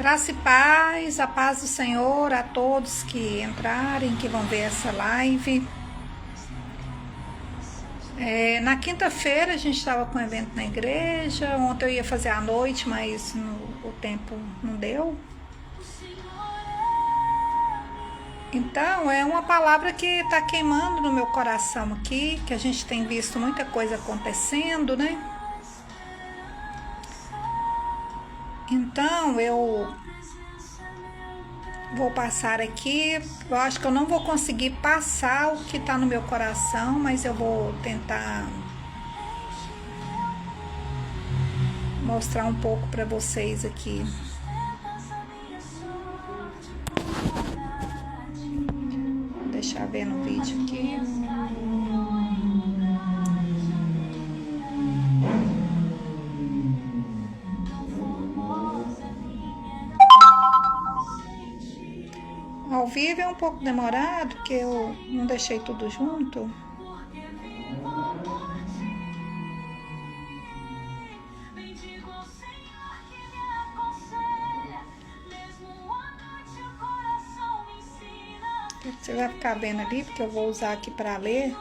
Graça e paz, a paz do Senhor a todos que entrarem, que vão ver essa live. Na quinta-feira a gente estava com um evento na igreja. Ontem eu ia fazer à noite, mas o tempo não deu. Então é uma palavra que está queimando no meu coração aqui, que a gente tem visto muita coisa acontecendo, né? Então eu vou passar aqui. Eu acho que eu não vou conseguir passar o que está no meu coração, mas eu vou tentar mostrar um pouco para vocês aqui. Vou deixar ver no vídeo aqui. Ao vivo é um pouco demorado, porque eu não deixei tudo junto. Você vai ficar vendo ali, porque eu vou usar aqui para ler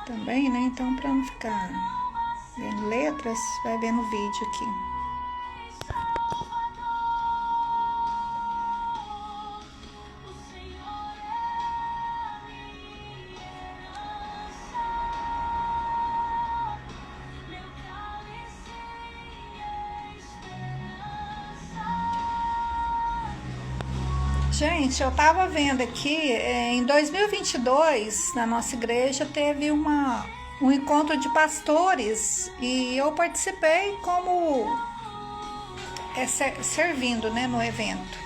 também, né? Então, para não ficar vendo letras, vai ver no vídeo aqui. Gente, eu tava vendo aqui, em 2022, na nossa igreja, teve um encontro de pastores e eu participei como servindo, né, no evento.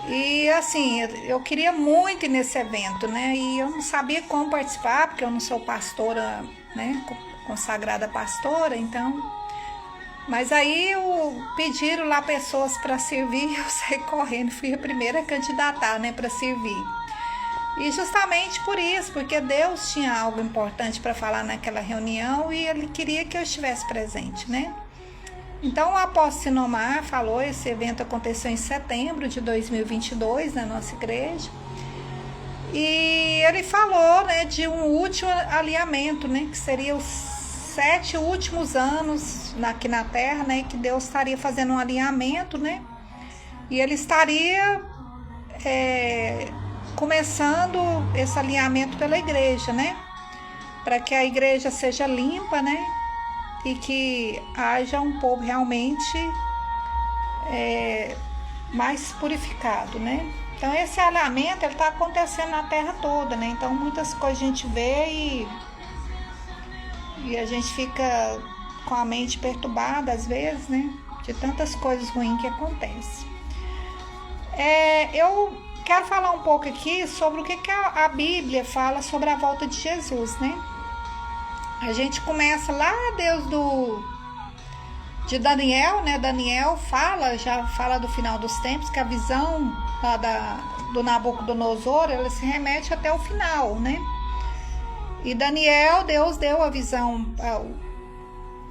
E assim, eu queria muito ir nesse evento, né, e eu não sabia como participar, porque eu não sou pastora, né, consagrada pastora, então... Mas aí pediram lá pessoas para servir, eu saí correndo, fui a primeira a candidatar, né, para servir. E justamente por isso, porque Deus tinha algo importante para falar naquela reunião e Ele queria que eu estivesse presente, né? Então o apóstolo Sinomar falou, esse evento aconteceu em setembro de 2022 na nossa igreja. E ele falou, né, de um último alinhamento, né, que seria os 7 últimos anos aqui na Terra, né, que Deus estaria fazendo um alinhamento, né, e Ele estaria começando esse alinhamento pela igreja, né, para que a igreja seja limpa, né, e que haja um povo realmente mais purificado, né. Então esse alinhamento ele está acontecendo na Terra toda, né, então muitas coisas a gente vê e a gente fica com a mente perturbada às vezes, né? De tantas coisas ruins que acontecem. Eu quero falar um pouco aqui sobre o que a Bíblia fala sobre a volta de Jesus, né? A gente começa lá de Daniel, né? Daniel já fala do final dos tempos, que a visão lá do Nabucodonosor, ela se remete até o final, né? E Daniel, Deus deu a visão,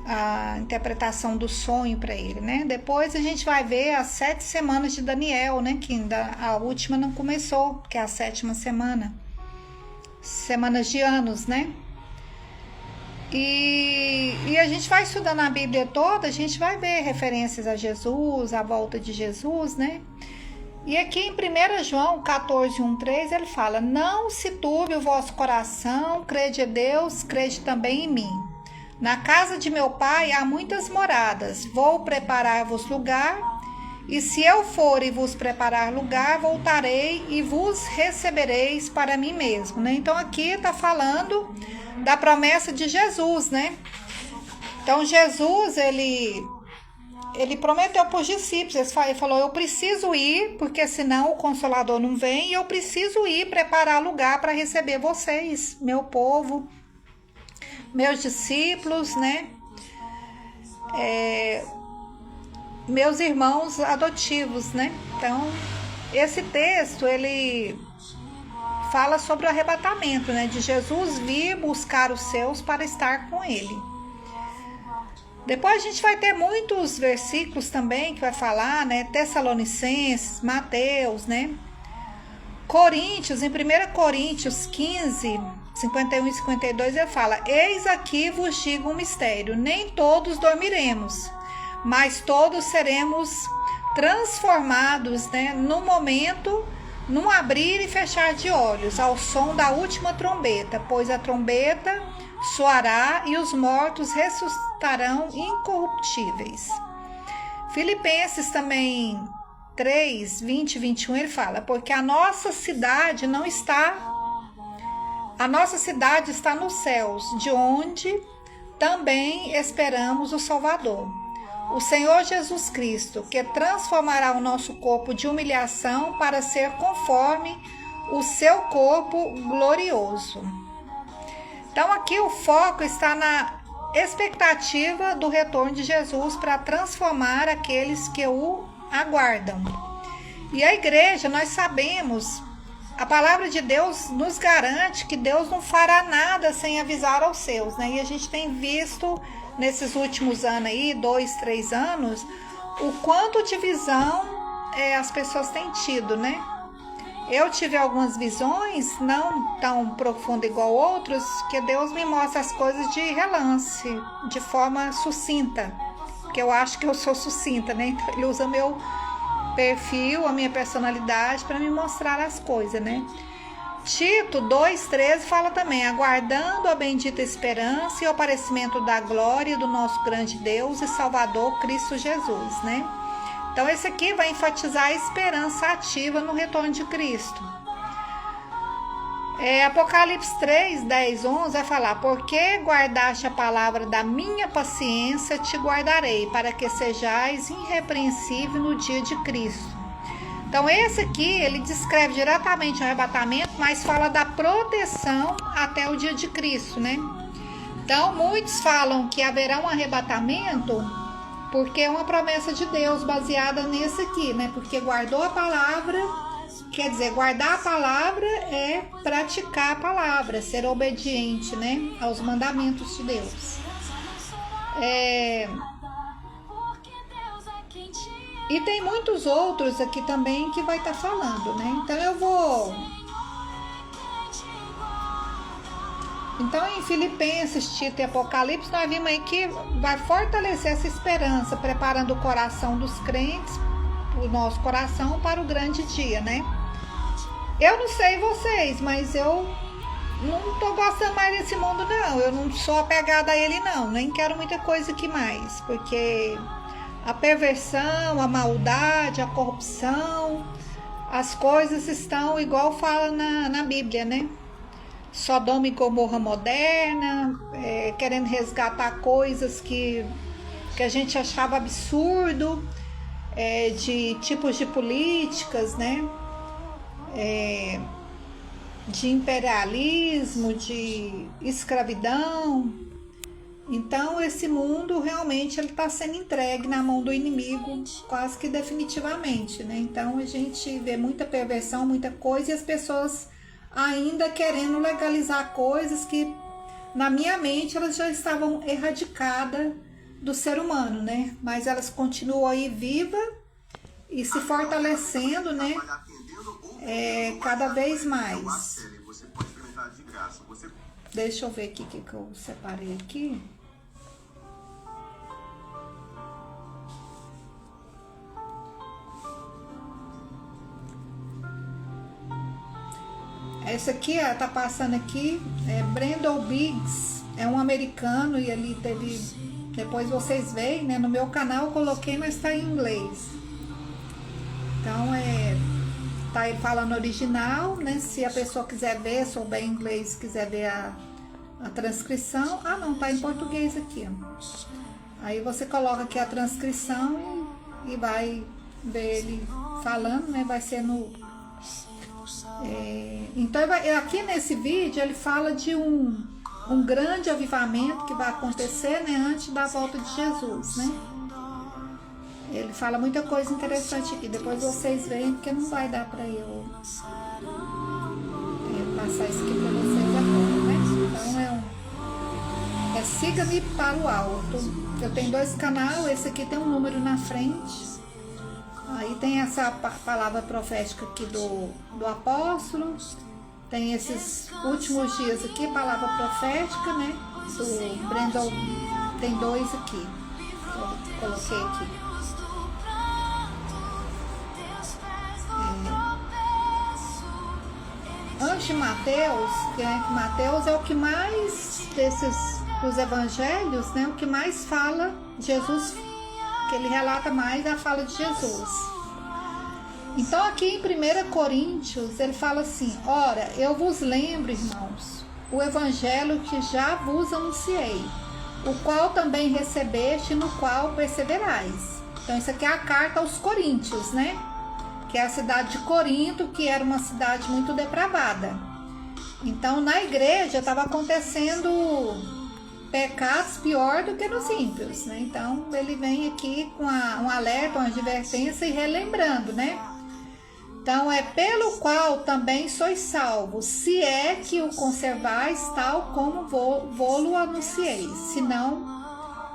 a interpretação do sonho para ele, né? Depois a gente vai ver as 7 semanas de Daniel, né? Que ainda a última não começou, que é a 7ª semana. Semanas de anos, né? E a gente vai estudando a Bíblia toda, a gente vai ver referências a Jesus, a volta de Jesus, né? E aqui em 1 João 14, 1, 3, ele fala: não se turbe o vosso coração, crede em Deus, crede também em mim. Na casa de meu pai há muitas moradas, vou preparar-vos lugar, e se eu for e vos preparar lugar, voltarei e vos recebereis para mim mesmo, né? Então aqui está falando da promessa de Jesus, né? Então Jesus, ele prometeu para os discípulos, ele falou, eu preciso ir, porque senão o Consolador não vem, e eu preciso ir preparar lugar para receber vocês, meu povo, meus discípulos, né? Meus irmãos adotivos, né? Então, esse texto, ele fala sobre o arrebatamento, né? De Jesus vir buscar os seus para estar com ele. Depois a gente vai ter muitos versículos também que vai falar, né? Tessalonicenses, Mateus, né? Coríntios, em 1 Coríntios 15, 51 e 52, ele fala: eis aqui vos digo um mistério, nem todos dormiremos, mas todos seremos transformados, né? No momento, num abrir e fechar de olhos, ao som da última trombeta, pois a trombeta soará e os mortos ressuscitarão incorruptíveis. Filipenses também 3, 20 e 21, ele fala: porque a nossa cidade está nos céus, de onde também esperamos o Salvador, o Senhor Jesus Cristo, que transformará o nosso corpo de humilhação para ser conforme o seu corpo glorioso. Então aqui o foco está na expectativa do retorno de Jesus para transformar aqueles que o aguardam. E a igreja, nós sabemos, a palavra de Deus nos garante que Deus não fará nada sem avisar aos seus, né? E a gente tem visto nesses últimos anos aí, 2, 3 anos, o quanto de visão as pessoas têm tido, né? Eu tive algumas visões, não tão profundas igual outros, que Deus me mostra as coisas de relance, de forma sucinta, porque eu acho que eu sou sucinta, né? Então ele usa meu perfil, a minha personalidade para me mostrar as coisas, né? Tito 2,13 fala também: aguardando a bendita esperança e o aparecimento da glória do nosso grande Deus e Salvador Cristo Jesus, né? Então esse aqui vai enfatizar a esperança ativa no retorno de Cristo. Apocalipse 3, 10, 11 vai falar: porque guardaste a palavra da minha paciência, te guardarei, para que sejais irrepreensível no dia de Cristo. Então esse aqui, ele descreve diretamente o arrebatamento, mas fala da proteção até o dia de Cristo, né? Então muitos falam que haverá um arrebatamento porque é uma promessa de Deus baseada nesse aqui, né? Porque guardou a palavra, quer dizer, guardar a palavra é praticar a palavra, ser obediente, né? Aos mandamentos de Deus. E tem muitos outros aqui também que vai estar falando, né? Então, em Filipenses, Tito e Apocalipse, nós vimos aí que vai fortalecer essa esperança, preparando o coração dos crentes, o nosso coração, para o grande dia, né? Eu não sei vocês, mas eu não tô gostando mais desse mundo, não. Eu não sou apegada a ele, não. Nem quero muita coisa aqui mais, porque a perversão, a maldade, a corrupção, as coisas estão igual fala na Bíblia, né? Sodoma e Gomorra moderna, querendo resgatar coisas que a gente achava absurdo, de tipos de políticas, né? De imperialismo, de escravidão. Então esse mundo realmente ele está sendo entregue na mão do inimigo quase que definitivamente, né? Então a gente vê muita perversão, muita coisa, e as pessoas ainda querendo legalizar coisas que na minha mente elas já estavam erradicadas do ser humano, né? Mas elas continuam aí vivas e se fortalecendo, né? Cada vez mais. Deixa eu ver aqui o que eu separei aqui. Esse aqui, tá passando aqui, Brandon Biggs, é um americano e ele teve, depois vocês veem, né, no meu canal eu coloquei, mas tá em inglês. Então, tá aí falando original, né, se a pessoa quiser ver, souber inglês, quiser ver a transcrição, não, tá em português aqui, ó. Aí você coloca aqui a transcrição e vai ver ele falando, né, vai ser no... Então aqui nesse vídeo ele fala de um grande avivamento que vai acontecer, né, antes da volta de Jesus, né? Ele fala muita coisa interessante aqui, depois vocês veem, porque não vai dar para eu passar isso aqui para vocês agora, né? Então é Siga-me para o alto. Eu tenho 2 canais, esse aqui tem um número na frente. Aí tem essa palavra profética aqui do apóstolo. Tem esses últimos dias aqui, palavra profética, né? Do Brandon, tem 2 aqui. Eu coloquei aqui. Antes de Mateus, Mateus é o que mais dos evangelhos, né? O que mais fala Jesus, que ele relata mais a fala de Jesus. Então aqui em 1 Coríntios ele fala assim: ora, eu vos lembro, irmãos, o evangelho que já vos anunciei, o qual também recebeste, no qual perseverais. Então isso aqui é a carta aos Coríntios, né? Que é a cidade de Corinto, que era uma cidade muito depravada. Então na igreja estava acontecendo pecados pior do que nos ímpios, né? Então ele vem aqui com um alerta, uma advertência e relembrando, né? Então é pelo qual também sois salvos, se é que o conservais tal como vou-lo anunciei, senão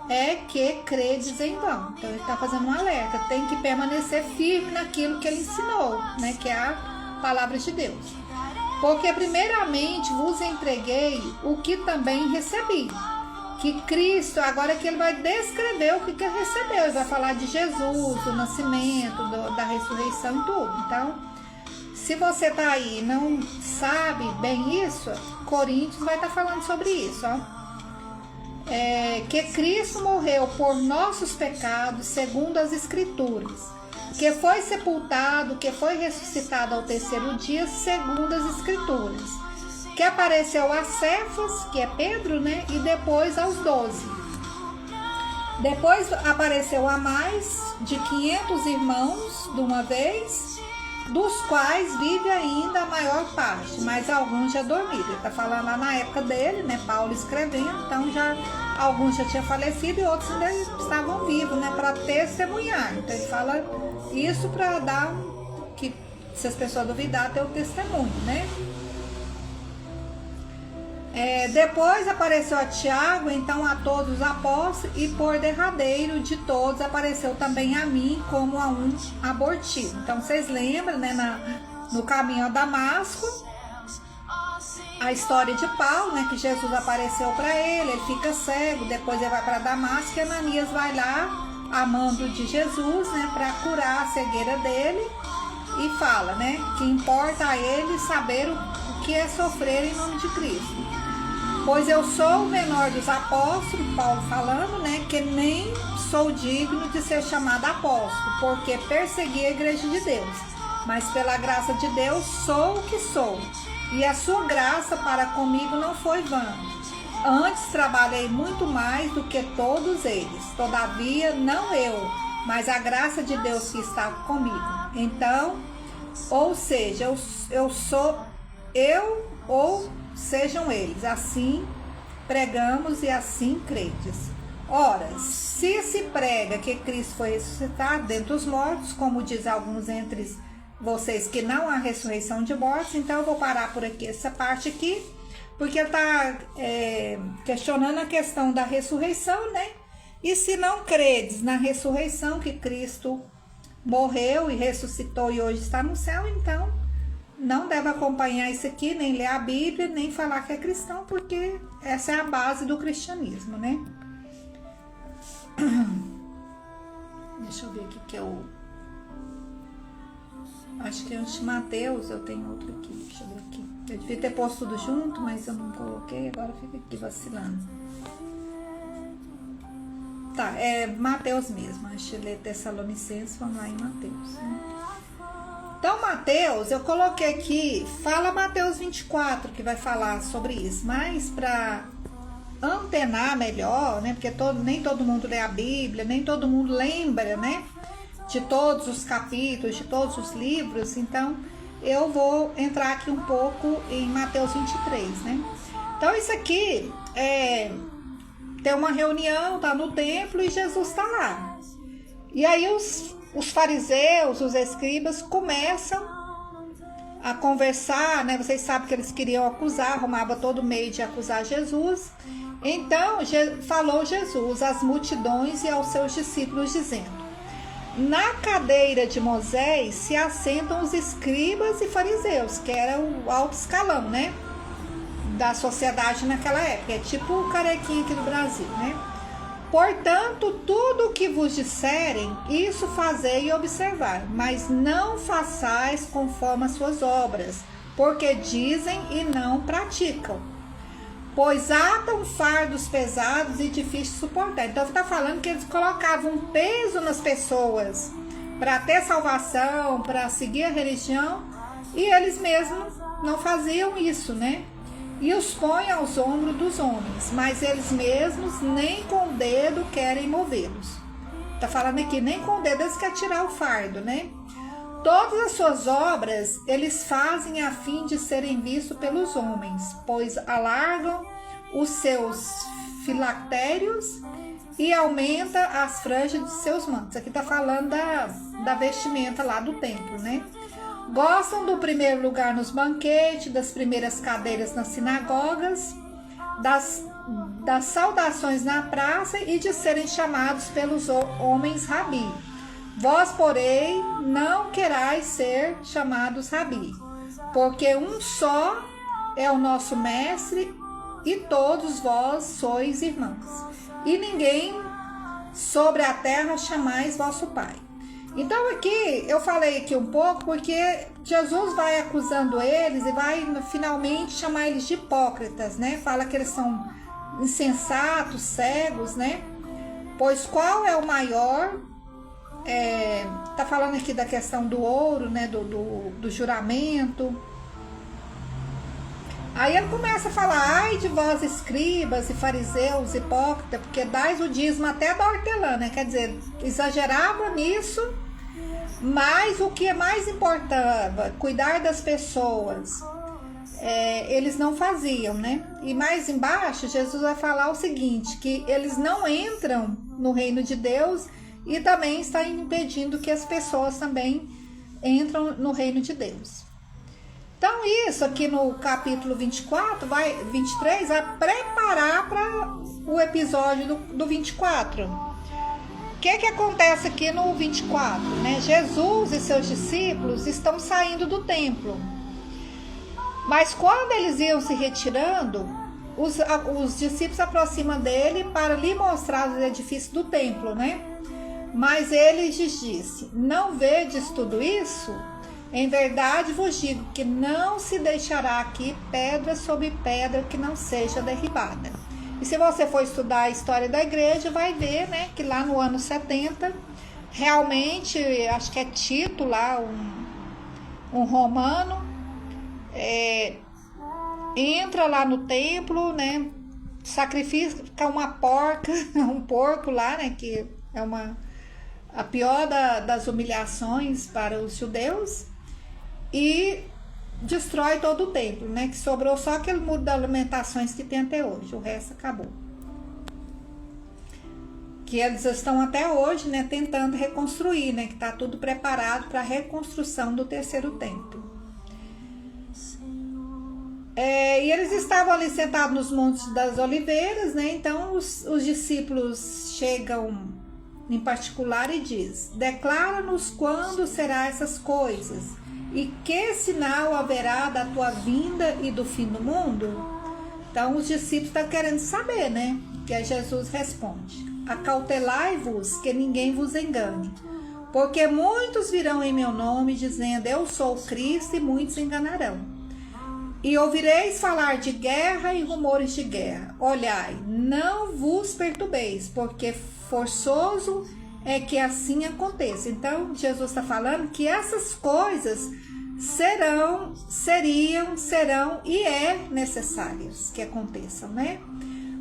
é que credes em vão. Então ele está fazendo um alerta, tem que permanecer firme naquilo que ele ensinou, né? Que é a palavra de Deus. Porque primeiramente vos entreguei o que também recebi, que Cristo, agora que ele vai descrever o que ele recebeu, ele vai falar de Jesus, do nascimento, da ressurreição e tudo. Então, se você está aí e não sabe bem isso, Coríntios vai estar falando sobre isso, ó. Que Cristo morreu por nossos pecados, segundo as Escrituras, que foi sepultado, que foi ressuscitado ao 3º dia, segundo as Escrituras, que apareceu a Cefas, que é Pedro, né? E depois aos 12. Depois apareceu a mais de 500 irmãos de uma vez, dos quais vive ainda a maior parte, mas alguns já dormiram. Ele está falando lá na época dele, né? Paulo escrevendo, então alguns já tinham falecido e outros ainda estavam vivos, né? Para testemunhar. Então ele fala isso para dar que, se as pessoas duvidar, ter o testemunho, né? Depois apareceu a Tiago, então a todos os apóstolos, e por derradeiro de todos apareceu também a mim como a um abortivo. Então vocês lembram, né, no caminho a Damasco, a história de Paulo, né, que Jesus apareceu para ele fica cego, depois ele vai para Damasco e Ananias vai lá, amando de Jesus, né, para curar a cegueira dele, e fala, né, que importa a ele saber o que é sofrer em nome de Cristo. Pois eu sou o menor dos apóstolos, Paulo falando, né, que nem sou digno de ser chamado apóstolo, porque persegui a igreja de Deus. Mas pela graça de Deus sou o que sou, e a sua graça para comigo não foi vã. Antes trabalhei muito mais do que todos eles, todavia não eu, mas a graça de Deus que está comigo. Então, ou seja, eu sou eu ou sejam eles, assim pregamos e assim credes. Ora, se prega que Cristo foi ressuscitado dentre os mortos, como diz alguns entre vocês que não há ressurreição de mortos, então eu vou parar por aqui, essa parte aqui, porque está questionando a questão da ressurreição, né? E se não credes na ressurreição, que Cristo morreu e ressuscitou e hoje está no céu, então não deve acompanhar isso aqui, nem ler a Bíblia, nem falar que é cristão, porque essa é a base do cristianismo, né? Deixa eu ver aqui que eu... Acho que antes de Mateus eu tenho outro aqui, deixa eu ver aqui. Eu devia ter posto tudo junto, mas eu não coloquei, agora fica aqui vacilando. Tá, é Mateus mesmo, antes de ler Tessalonicenses, vamos lá em Mateus, né? Então, Mateus, eu coloquei aqui, fala Mateus 24, que vai falar sobre isso, mas para antenar melhor, né, porque nem todo mundo lê a Bíblia, nem todo mundo lembra, né, de todos os capítulos, de todos os livros, então eu vou entrar aqui um pouco em Mateus 23, né. Então, isso aqui tem uma reunião, tá no templo e Jesus está lá. E aí os fariseus, os escribas começam a conversar, né? Vocês sabem que eles queriam acusar, arrumava todo meio de acusar Jesus. Então, falou Jesus às multidões e aos seus discípulos, dizendo: na cadeira de Moisés se assentam os escribas e fariseus, que era o alto escalão, né? Da sociedade naquela época. É tipo o carequinha aqui do Brasil, né? Portanto, tudo o que vos disserem, isso fazei e observar, mas não façais conforme as suas obras, porque dizem e não praticam. Pois atam fardos pesados e difíceis de suportar. Então, está falando que eles colocavam um peso nas pessoas para ter salvação, para seguir a religião, e eles mesmos não faziam isso, né? E os põem aos ombros dos homens, mas eles mesmos nem com o dedo querem movê-los. Está falando aqui, nem com o dedo eles querem tirar o fardo, né? Todas as suas obras eles fazem a fim de serem vistos pelos homens, pois alargam os seus filactérios e aumenta as franjas de seus mantos. Aqui está falando da vestimenta lá do templo, né? Gostam do primeiro lugar nos banquetes, das primeiras cadeiras nas sinagogas, das saudações na praça e de serem chamados pelos homens rabi. Vós, porém, não querais ser chamados rabi, porque um só é o nosso mestre e todos vós sois irmãos. E ninguém sobre a terra chamais vosso pai. Então aqui, eu falei aqui um pouco porque Jesus vai acusando eles e vai finalmente chamar eles de hipócritas, né? Fala que eles são insensatos, cegos, né? Pois qual é o maior? Tá falando aqui da questão do ouro, né? Do juramento. Aí ele começa a falar: ai de vós escribas e fariseus, hipócritas, porque dais o dízimo até da hortelã, né? Quer dizer, exagerava nisso, mas o que é mais importava, cuidar das pessoas, eles não faziam, né? E mais embaixo, Jesus vai falar o seguinte, que eles não entram no reino de Deus e também está impedindo que as pessoas também entram no reino de Deus. Então, isso aqui no capítulo 23 vai preparar para o episódio do 24. O que acontece aqui no 24? Né? Jesus e seus discípulos estão saindo do templo. Mas quando eles iam se retirando, os discípulos se aproximam dele para lhe mostrar os edifícios do templo, né? Mas ele lhes disse: não vedes tudo isso? Em verdade vos digo que não se deixará aqui pedra sobre pedra que não seja derribada. E se você for estudar a história da igreja, vai ver, né, que lá no ano 70, realmente, acho que é Tito lá, um romano, entra lá no templo, né, sacrifica uma porca, um porco lá, né, que é a pior das humilhações para os judeus, e destrói todo o templo, né? Que sobrou só aquele muro das lamentações que tem até hoje, o resto acabou. Que eles estão até hoje, né, tentando reconstruir, né? Que está tudo preparado para a reconstrução do terceiro templo. E eles estavam ali sentados nos montes das oliveiras, né? Então os discípulos chegam em particular e diz: declara-nos quando será essas coisas e que sinal haverá da tua vinda e do fim do mundo? Então os discípulos estão querendo saber, né? Que aí Jesus responde: acautelai-vos que ninguém vos engane, porque muitos virão em meu nome dizendo eu sou o Cristo, e muitos enganarão. E ouvireis falar de guerra e rumores de guerra. Olhai, não vos perturbeis, porque forçoso é que assim aconteça. Então, Jesus está falando que essas coisas serão e necessárias que aconteçam, né?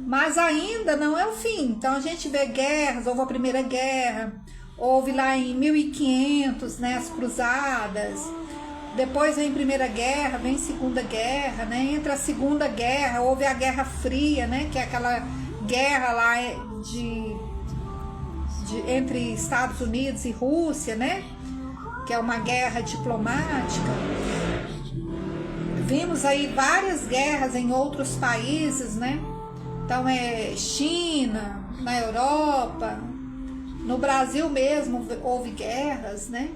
Mas ainda não é o fim. Então, a gente vê guerras, houve a Primeira Guerra, houve lá em 1500, né, as Cruzadas. Depois vem Primeira Guerra, vem Segunda Guerra, né? Entre a Segunda Guerra, houve a Guerra Fria, né? Que é aquela guerra lá entre Estados Unidos e Rússia, né? Que é uma guerra diplomática. Vimos aí várias guerras em outros países, né? Então China, na Europa, no Brasil mesmo houve guerras, né?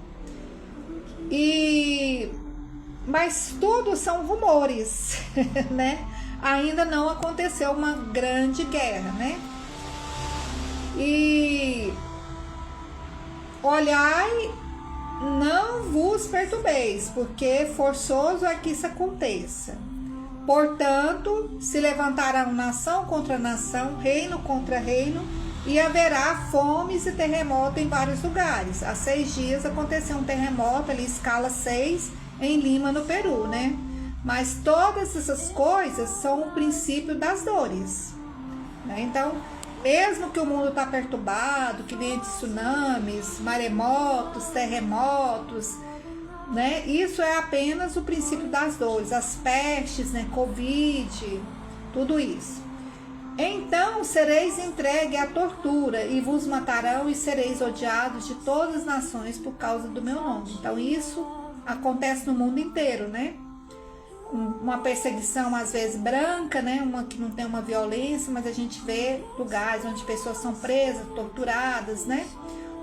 Mas tudo são rumores, né? Ainda não aconteceu uma grande guerra, né? E olhai, não vos perturbeis, porque forçoso é que isso aconteça. Portanto, se levantarão nação contra nação, reino contra reino, e haverá fomes e terremoto em vários lugares. Há 6 dias aconteceu um terremoto ali, escala 6, em Lima, no Peru, né? Mas todas essas coisas são o princípio das dores, né? Então, mesmo que o mundo está perturbado, que venha de tsunamis, maremotos, terremotos, né? Isso é apenas o princípio das dores, as pestes, né? Covid, tudo isso. Então sereis entregue à tortura e vos matarão e sereis odiados de todas as nações por causa do meu nome. Então isso acontece no mundo inteiro, né? Uma perseguição às vezes branca, né? Uma que não tem uma violência, mas a gente vê lugares onde pessoas são presas, torturadas, né?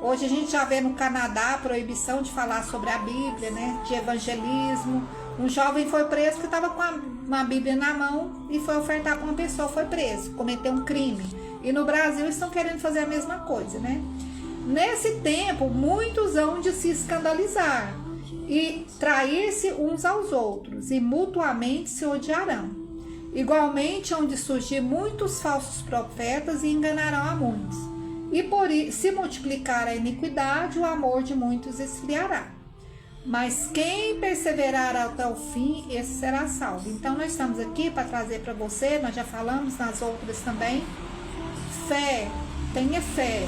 Hoje a gente já vê no Canadá a proibição de falar sobre a Bíblia, né? De evangelismo. Um jovem foi preso porque estava com uma Bíblia na mão e foi ofertar para uma pessoa, foi preso, cometeu um crime. E no Brasil estão querendo fazer a mesma coisa, né? Nesse tempo, muitos hão de se escandalizar e trair-se uns aos outros, e mutuamente se odiarão. Igualmente hão de surgir muitos falsos profetas e enganarão a muitos. E por isso, se multiplicar a iniquidade, o amor de muitos esfriará. Mas quem perseverar até o fim, esse será salvo. Então nós estamos aqui para trazer para você, nós já falamos nas outras também, fé, tenha fé,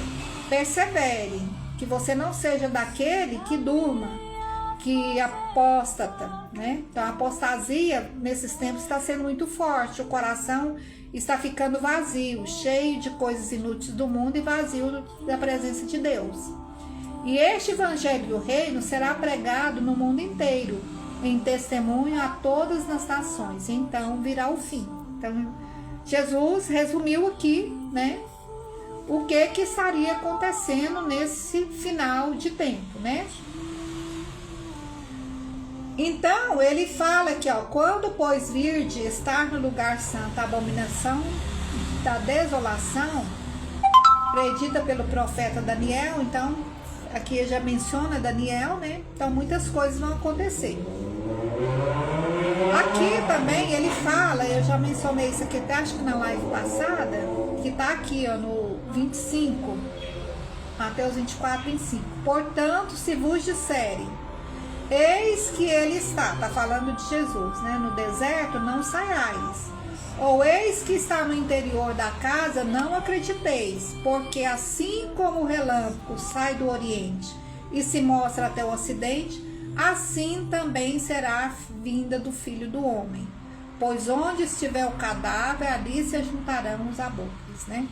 persevere, que você não seja daquele que durma, que apóstata, né? Então a apostasia nesses tempos está sendo muito forte, o coração está ficando vazio, cheio de coisas inúteis do mundo e vazio da presença de Deus. E este evangelho do reino será pregado no mundo inteiro, em testemunho a todas as nações. Então virá o fim. Então Jesus resumiu aqui, né, o que estaria acontecendo nesse final de tempo, né? Então ele fala aqui, ó, quando pois virde estar no lugar santo a abominação da desolação, predita pelo profeta Daniel, então aqui já menciona Daniel, né? Então muitas coisas vão acontecer. Aqui também ele fala, eu já mencionei isso aqui até acho que na live passada, que tá aqui, ó, no 25, Mateus 24, 25. Portanto, se vos disserem, eis que ele está, falando de Jesus, né? No deserto, não saiais. Ou eis que está no interior da casa, não acrediteis, porque assim como o relâmpago sai do oriente e se mostra até o ocidente, assim também será a vinda do Filho do Homem. Pois onde estiver o cadáver, ali se juntarão os abortos, né?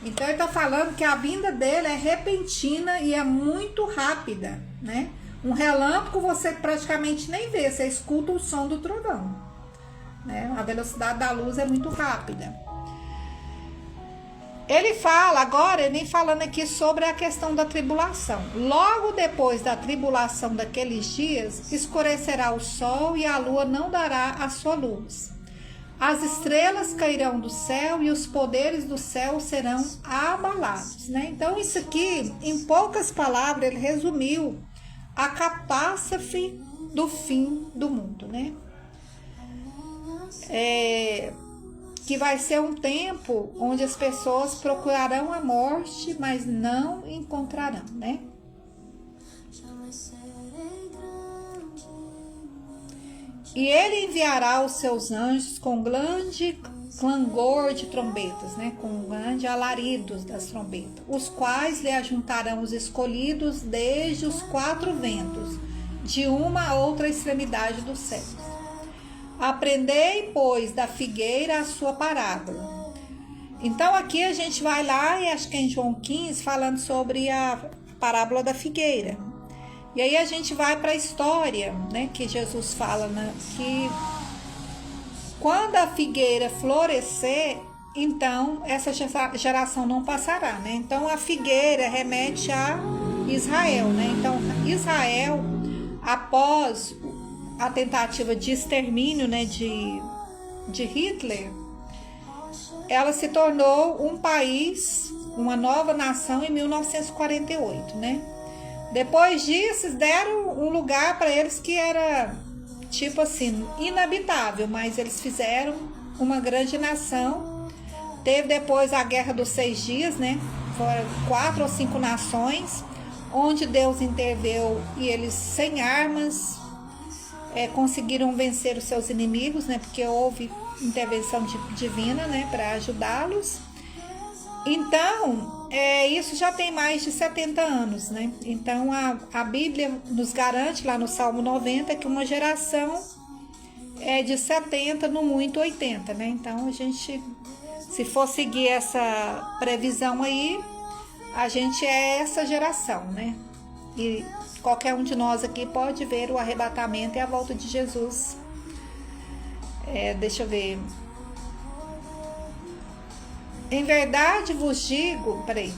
Então ele está falando que a vinda dele é repentina e é muito rápida, né? Um relâmpago você praticamente nem vê, você escuta o som do trovão, né? A velocidade da luz é muito rápida. Ele fala agora, ele vem falando aqui sobre a questão da tribulação. Logo depois da tribulação daqueles dias, escurecerá o sol e a lua não dará a sua luz. As estrelas cairão do céu e os poderes do céu serão abalados, né? Então isso aqui, em poucas palavras, ele resumiu a catástrofe do fim do mundo, né? Que vai ser um tempo onde as pessoas procurarão a morte, mas não encontrarão, né? E ele enviará os seus anjos com grande clangor de trombetas, né? Com grande alaridos das trombetas, os quais lhe ajuntarão os escolhidos desde os 4 ventos, de uma a outra extremidade dos céus. Aprendei, pois, da figueira a sua parábola. Então aqui a gente vai lá, e acho que é em João 15, falando sobre a parábola da figueira. E aí a gente vai para a história, né, que Jesus fala, né, que quando a figueira florescer, então essa geração não passará, né? Então a figueira remete a Israel, né? Então Israel, após a tentativa de extermínio, né, de Hitler, ela se tornou um país, uma nova nação em 1948, né? Depois disso, deram um lugar para eles que era, tipo assim, inabitável, mas eles fizeram uma grande nação. Teve depois a Guerra dos 6 Dias, né? Foram 4 ou 5 nações, onde Deus interveio e eles, sem armas, conseguiram vencer os seus inimigos, né? Porque houve intervenção divina, né? Para ajudá-los. Então, isso já tem mais de 70 anos, né? Então, a Bíblia nos garante, lá no Salmo 90, que uma geração é de 70, no muito 80, né? Então, a gente, se for seguir essa previsão aí, a gente é essa geração, né? E qualquer um de nós aqui pode ver o arrebatamento e a volta de Jesus. Deixa eu ver. Em verdade vos digo... Peraí.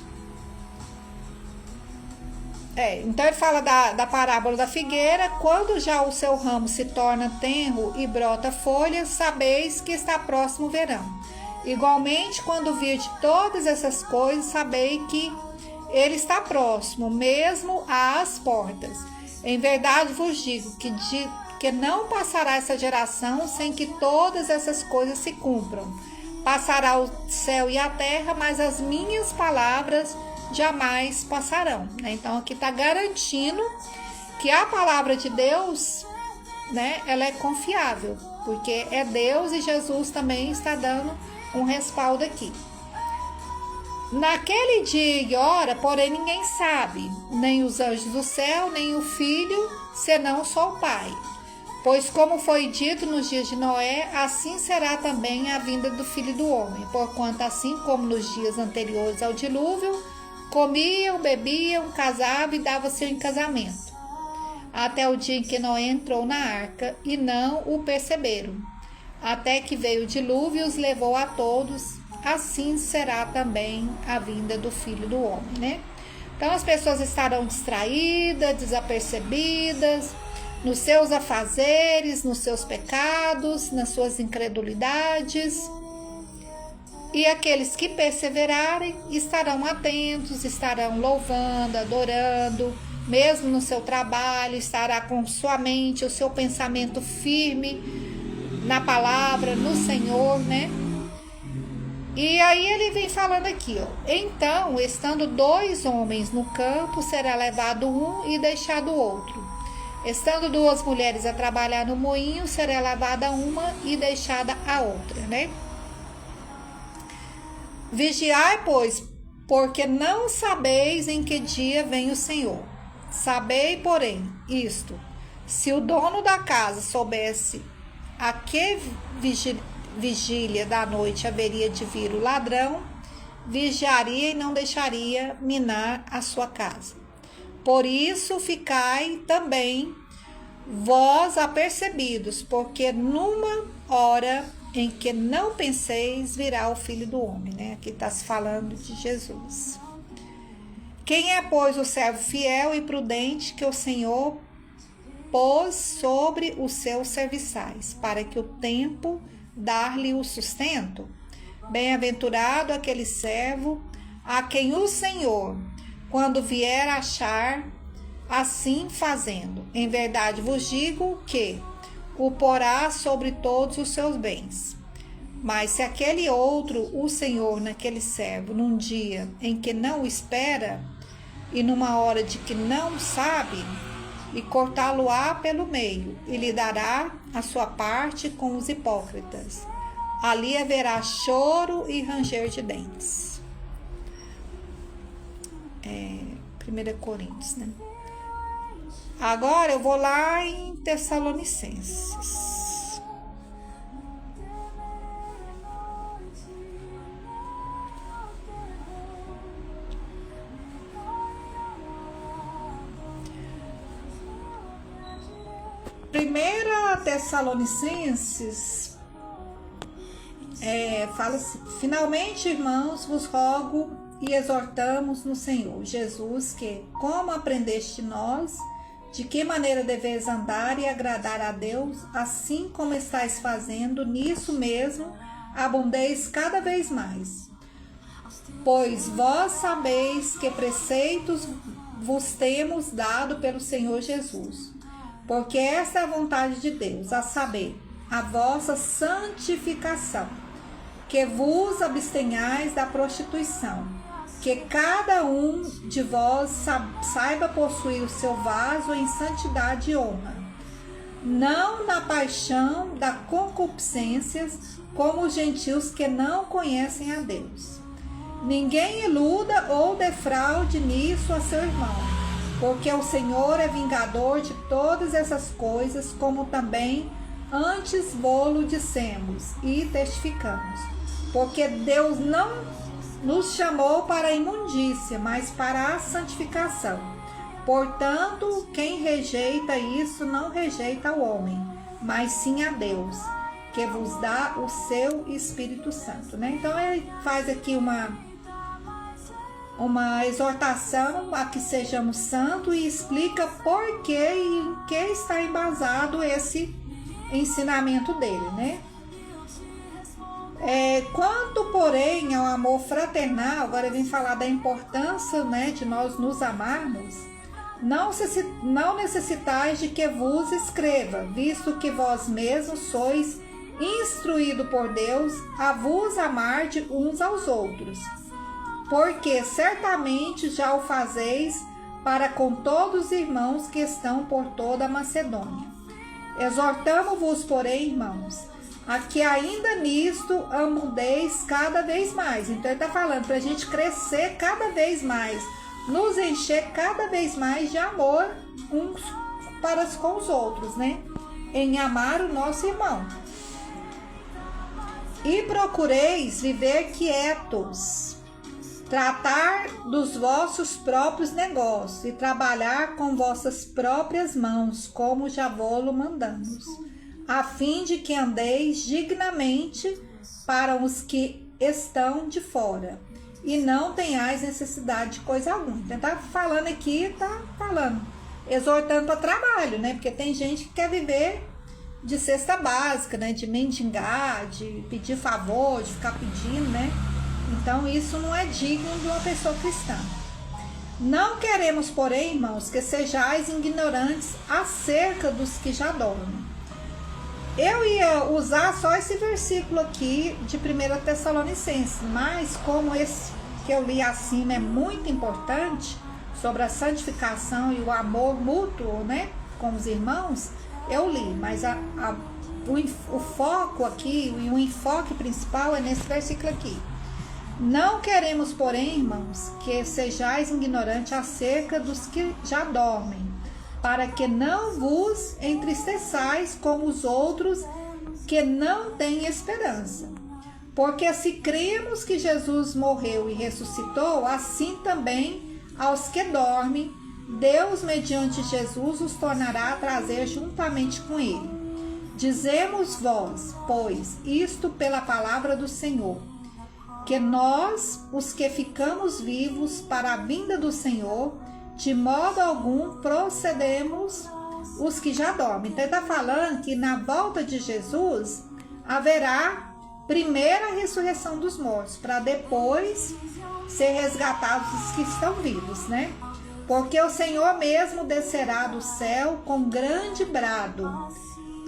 Então ele fala da parábola da figueira. Quando já o seu ramo se torna tenro e brota folhas, sabeis que está próximo o verão. Igualmente, quando virdes todas essas coisas, sabei que ele está próximo, mesmo às portas. Em verdade vos digo que não passará essa geração sem que todas essas coisas se cumpram. Passará o céu e a terra, mas as minhas palavras jamais passarão. Então aqui está garantindo que a palavra de Deus, né, ela é confiável, porque é Deus, e Jesus também está dando um respaldo aqui. Naquele dia e hora, porém, ninguém sabe, nem os anjos do céu, nem o Filho, senão só o Pai. Pois como foi dito nos dias de Noé, assim será também a vinda do Filho do Homem. Porquanto assim como nos dias anteriores ao dilúvio, comiam, bebiam, casavam e davam-se em casamento, até o dia em que Noé entrou na arca, e não o perceberam. Até que veio o dilúvio e os levou a todos, assim será também a vinda do Filho do Homem, né? Então as pessoas estarão distraídas, desapercebidas, nos seus afazeres, nos seus pecados, nas suas incredulidades. E aqueles que perseverarem estarão atentos, estarão louvando, adorando, mesmo no seu trabalho, estará com sua mente, o seu pensamento firme na palavra, no Senhor, né? E aí ele vem falando aqui, ó. Então, estando 2 homens no campo, será levado um e deixado o outro. Estando 2 mulheres a trabalhar no moinho, será levada uma e deixada a outra, né? Vigiai, pois, porque não sabeis em que dia vem o Senhor. Sabei, porém, isto: se o dono da casa soubesse a que vigília da noite haveria de vir o ladrão, vigiaria e não deixaria minar a sua casa. Por isso ficai também vós apercebidos, porque numa hora em que não penseis, virá o Filho do Homem, né? Aqui está se falando de Jesus. Quem é, pois, o servo fiel e prudente que o Senhor pôs sobre os seus serviçais, para que o tempo dar-lhe o sustento? Bem-aventurado aquele servo a quem o Senhor, quando vier achar assim fazendo. Em verdade vos digo que o porá sobre todos os seus bens. Mas se aquele outro, o Senhor, naquele servo, num dia em que não o espera, e numa hora de que não sabe, e cortá-lo-á pelo meio, e lhe dará a sua parte com os hipócritas. Ali haverá choro e ranger de dentes. 1 Coríntios, né? Agora eu vou lá em Tessalonicenses. Primeira Tessalonicenses fala assim: finalmente, irmãos, vos rogo e exortamos no Senhor Jesus que, como aprendeste nós, de que maneira deveis andar e agradar a Deus, assim como estáis fazendo, nisso mesmo abundeis cada vez mais. Pois vós sabeis que preceitos vos temos dado pelo Senhor Jesus. Porque esta é a vontade de Deus, a saber, a vossa santificação, que vos abstenhais da prostituição, que cada um de vós saiba possuir o seu vaso em santidade e honra, não na paixão da concupiscência, como os gentios que não conhecem a Deus. Ninguém iluda ou defraude nisso a seu irmão, porque o Senhor é vingador de todas essas coisas, como também antes vô-lo dissemos e testificamos. Porque Deus não nos chamou para a imundícia, mas para a santificação. Portanto, quem rejeita isso não rejeita o homem, mas sim a Deus, que vos dá o seu Espírito Santo. Então ele faz aqui uma exortação a que sejamos santos e explica por que e em que está embasado esse ensinamento dele, Quanto, porém, ao amor fraternal, agora vem falar da importância, de nós nos amarmos. Não necessitais de que vos escreva, visto que vós mesmos sois instruídos por Deus a vos amar de uns aos outros. Porque certamente já o fazeis para com todos os irmãos que estão por toda a Macedônia. Exortamo-vos, porém, irmãos, a que ainda nisto amudeis cada vez mais. Então ele está falando para a gente crescer cada vez mais, nos encher cada vez mais de amor uns para com os outros, em amar o nosso irmão. E procureis viver quietos, tratar dos vossos próprios negócios e trabalhar com vossas próprias mãos, como já vô-lo mandamos, a fim de que andeis dignamente para os que estão de fora, e não tenhais necessidade de coisa alguma. Então tá falando aqui, exortando para trabalho, porque tem gente que quer viver de cesta básica, de mendigar, de pedir favor, de ficar pedindo, Então isso não é digno de uma pessoa cristã. Não queremos, porém, irmãos, que sejais ignorantes acerca dos que já dormem. Eu ia usar só esse versículo aqui de 1 Tessalonicenses, mas como esse que eu li acima é muito importante, sobre a santificação e o amor mútuo, com os irmãos, eu li, mas o foco aqui, o enfoque principal é nesse versículo aqui. Não queremos, porém, irmãos, que sejais ignorantes acerca dos que já dormem, para que não vos entristeçais como os outros que não têm esperança. Porque se cremos que Jesus morreu e ressuscitou, assim também aos que dormem, Deus, mediante Jesus, os tornará a trazer juntamente com ele. Dizemos vós, pois, isto pela palavra do Senhor, que nós, os que ficamos vivos para a vinda do Senhor, de modo algum procedemos os que já dormem. Então ele está falando que na volta de Jesus haverá primeiro a ressurreição dos mortos, para depois ser resgatados os que estão vivos, Porque o Senhor mesmo descerá do céu com grande brado,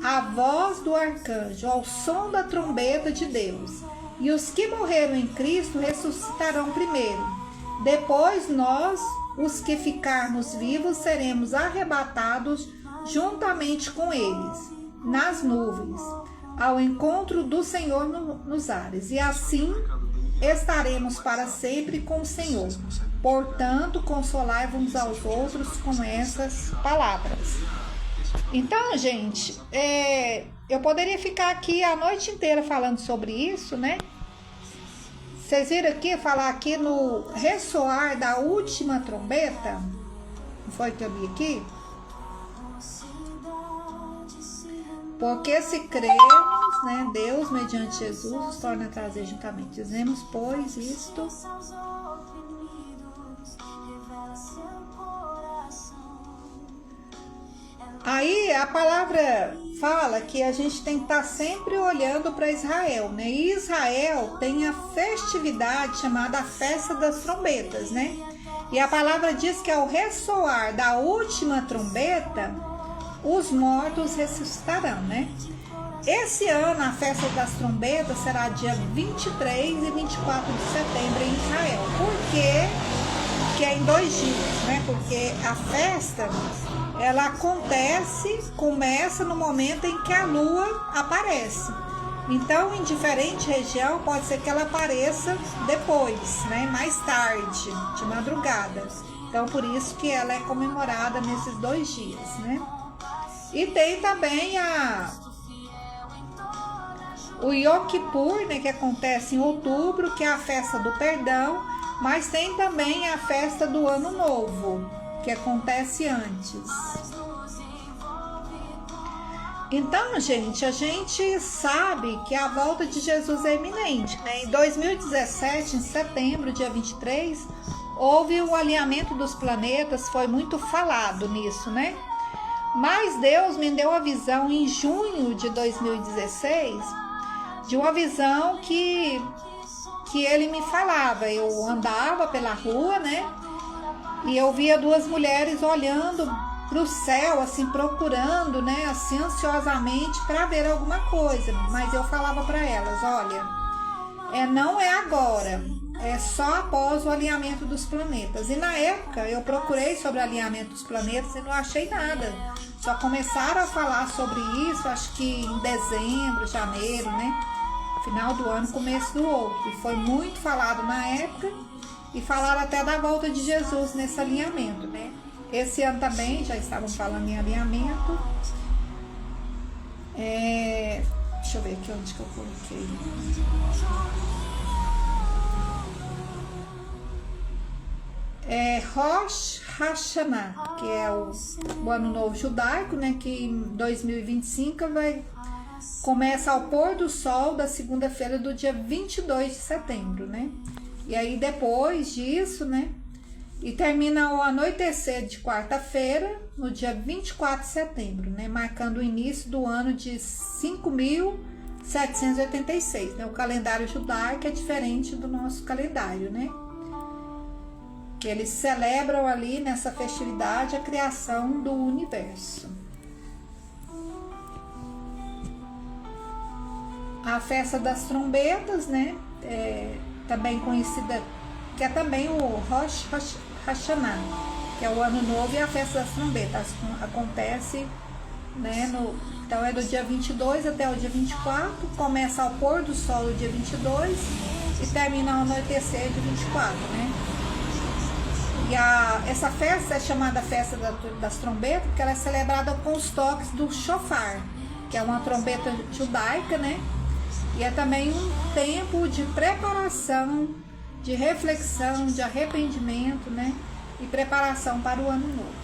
a voz do arcanjo, ao som da trombeta de Deus. E os que morreram em Cristo ressuscitarão primeiro. Depois nós, os que ficarmos vivos, seremos arrebatados juntamente com eles, nas nuvens, ao encontro do Senhor nos ares. E assim estaremos para sempre com o Senhor. Portanto, consolai-vos aos outros com essas palavras. Então, gente, eu poderia ficar aqui a noite inteira falando sobre isso, Vocês viram aqui, falar aqui no ressoar da última trombeta? Não foi que eu li aqui? Porque se cremos, né, Deus, mediante Jesus, nos torna a trazer juntamente. Dizemos, pois, isto. Aí a palavra fala que a gente tem que estar sempre olhando para Israel, né? E Israel tem a festividade chamada a Festa das Trombetas, né? E a palavra diz que ao ressoar da última trombeta, os mortos ressuscitarão, né? Esse ano a Festa das Trombetas será dia 23 e 24 de setembro em Israel. Por quê? Que é em 2 dias, né? Porque a festa, ela começa no momento em que a lua aparece. Então, em diferente região, pode ser que ela apareça depois, né? Mais tarde, de madrugada. Então, por isso que ela é comemorada nesses 2 dias, né? E tem também o Yom Kippur, né? Que acontece em outubro, que é a festa do perdão. Mas tem também a festa do Ano Novo, que acontece antes. Então, gente, a gente sabe que a volta de Jesus é iminente, né? Em 2017, em setembro, dia 23, houve o alinhamento dos planetas, foi muito falado nisso, né? Mas Deus me deu a visão em junho de 2016, de uma visão que ele me falava. Eu andava pela rua, né? E eu via 2 mulheres olhando para o céu, assim, procurando, né? Assim, ansiosamente para ver alguma coisa. Mas eu falava para elas, olha, não é agora, é só após o alinhamento dos planetas. E na época eu procurei sobre o alinhamento dos planetas e não achei nada. Só começaram a falar sobre isso, acho que em dezembro, janeiro, né? Final do ano, começo do outro. E foi muito falado na época e falaram até da volta de Jesus nesse alinhamento, né? Esse ano também já estavam falando em alinhamento. Deixa eu ver aqui onde que eu coloquei. Rosh Hashanah, que é o Ano Novo Judaico, né? Que em 2025 começa ao pôr do sol da segunda-feira do dia 22 de setembro, né? E aí depois disso, né? E termina ao anoitecer de quarta-feira, no dia 24 de setembro, né? Marcando o início do ano de 5.786, né? O calendário judaico é diferente do nosso calendário, né? Que eles celebram ali nessa festividade a criação do universo. A festa das trombetas, né? Também conhecida, que é também o Rosh Hashanah, que é o Ano Novo e a festa das trombetas. Acontece, né? Então é do dia 22 até o dia 24, começa ao pôr do sol no dia 22 e termina ao anoitecer de 24, né? E essa festa é chamada Festa das Trombetas porque ela é celebrada com os toques do shofar, que é uma trombeta judaica, né? E é também um tempo de preparação, de reflexão, de arrependimento, né? E preparação para o ano novo.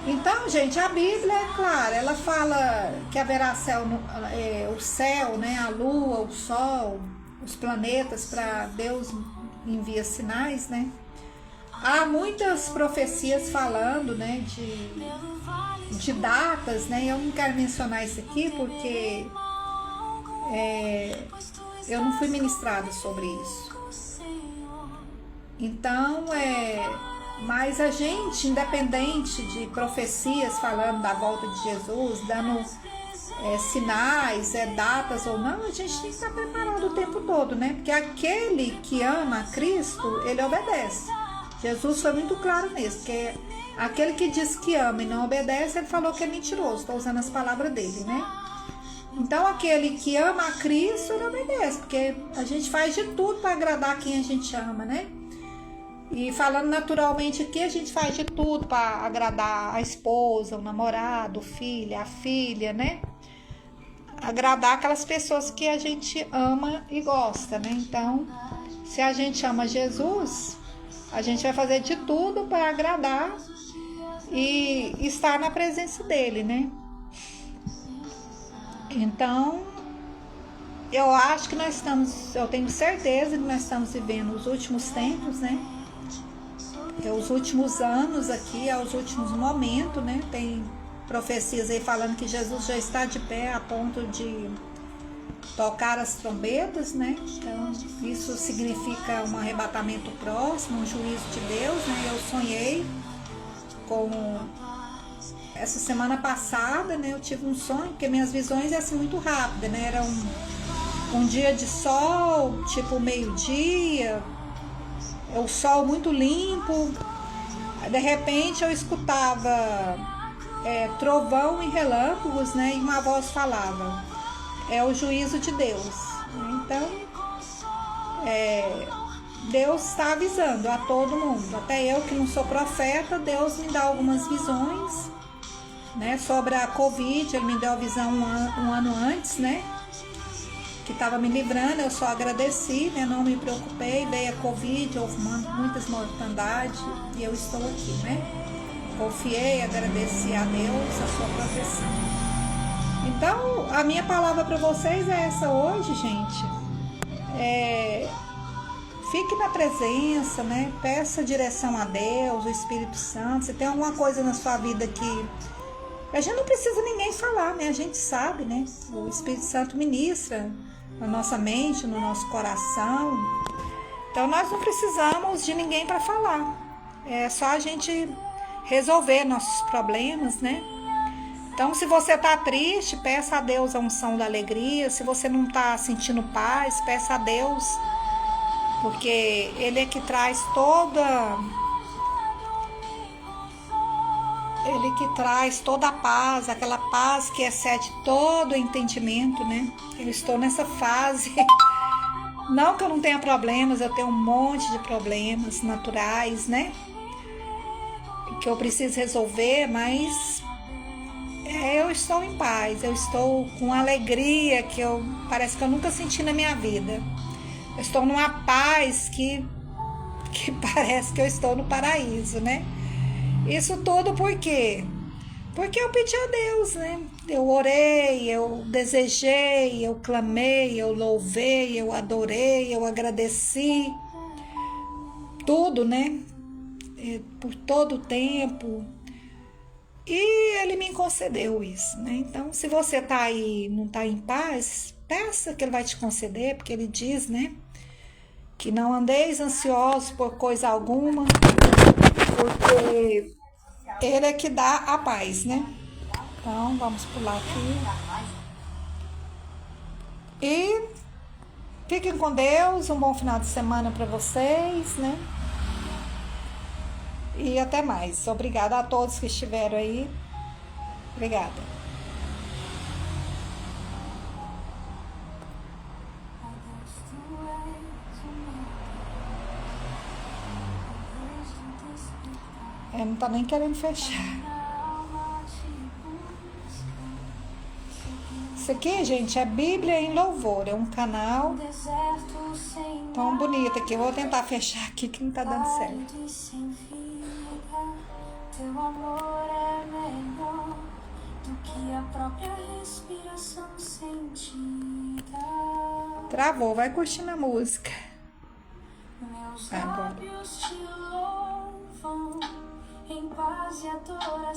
Então, gente, a Bíblia é clara, ela fala que haverá o céu, né? A lua, o sol, os planetas, para Deus envia sinais, né? Há muitas profecias falando, né? De datas, né? Eu não quero mencionar isso aqui porque eu não fui ministrada sobre isso. Então, mas a gente, independente de profecias falando da volta de Jesus, dando sinais, datas ou não, a gente tem que estar preparado o tempo todo, né? Porque aquele que ama a Cristo, ele obedece. Jesus foi muito claro nisso, porque aquele que diz que ama e não obedece, ele falou que é mentiroso. Estou usando as palavras dele, né? Então, aquele que ama a Cristo, ele obedece, porque a gente faz de tudo para agradar quem a gente ama, né? E falando naturalmente aqui, a gente faz de tudo para agradar a esposa, o namorado, o filho, a filha, né? Agradar aquelas pessoas que a gente ama e gosta, né? Então, se a gente ama Jesus, a gente vai fazer de tudo para agradar e estar na presença dele, né? Então, eu acho que eu tenho certeza que nós estamos vivendo os últimos tempos, né? Os últimos anos aqui, os últimos momentos, né? Tem profecias aí falando que Jesus já está de pé a ponto de tocar as trombetas, né? Então, isso significa um arrebatamento próximo, um juízo de Deus, né? Eu sonhei com... Essa semana passada, né? Eu tive um sonho, porque minhas visões é assim muito rápida, né? Era um dia de sol, tipo meio-dia, o sol muito limpo. De repente eu escutava trovão e relâmpagos, né? E uma voz falava: é o juízo de Deus. Então, Deus está avisando a todo mundo. Até eu que não sou profeta, Deus me dá algumas visões, né? Sobre a Covid, Ele me deu a visão um ano antes, né? Que estava me livrando, eu só agradeci, né? Não me preocupei, veio a Covid, houve muitas mortandades e eu estou aqui, né? Confiei, agradeci a Deus a sua proteção. Então, a minha palavra para vocês é essa hoje, gente. Fique na presença, né? Peça direção a Deus, o Espírito Santo. Se tem alguma coisa na sua vida que a gente não precisa ninguém falar, né? A gente sabe, né? O Espírito Santo ministra na nossa mente, no nosso coração. Então, nós não precisamos de ninguém para falar. É só a gente resolver nossos problemas, né? Então, se você está triste, peça a Deus a unção da alegria. Se você não está sentindo paz, peça a Deus, porque Ele é que traz toda a paz, aquela paz que excede todo o entendimento, né? Eu estou nessa fase. Não que eu não tenha problemas, eu tenho um monte de problemas naturais, né? Que eu preciso resolver, mas eu estou em paz, eu estou com alegria que parece que eu nunca senti na minha vida. Eu estou numa paz que parece que eu estou no paraíso, né? Isso tudo por quê? Porque eu pedi a Deus, né? Eu orei, eu desejei, eu clamei, eu louvei, eu adorei, eu agradeci. Tudo, né? Por todo o tempo. E Ele me concedeu isso, né? Então, se você tá aí, não tá em paz, peça que Ele vai te conceder, porque Ele diz, né? Que não andeis ansiosos por coisa alguma, porque Ele é que dá a paz, né? Então, vamos pular aqui. E fiquem com Deus, um bom final de semana para vocês, né? E até mais. Obrigada a todos que estiveram aí. Obrigada. Não tá nem querendo fechar. Isso aqui, gente, é Bíblia em Louvor. É um canal tão bonito aqui. Eu vou tentar fechar aqui que não tá dando certo. Teu amor é melhor do que a própria respiração sentida. Travou, vai curtindo a música. Meus lábios te louvam em paz e adoração.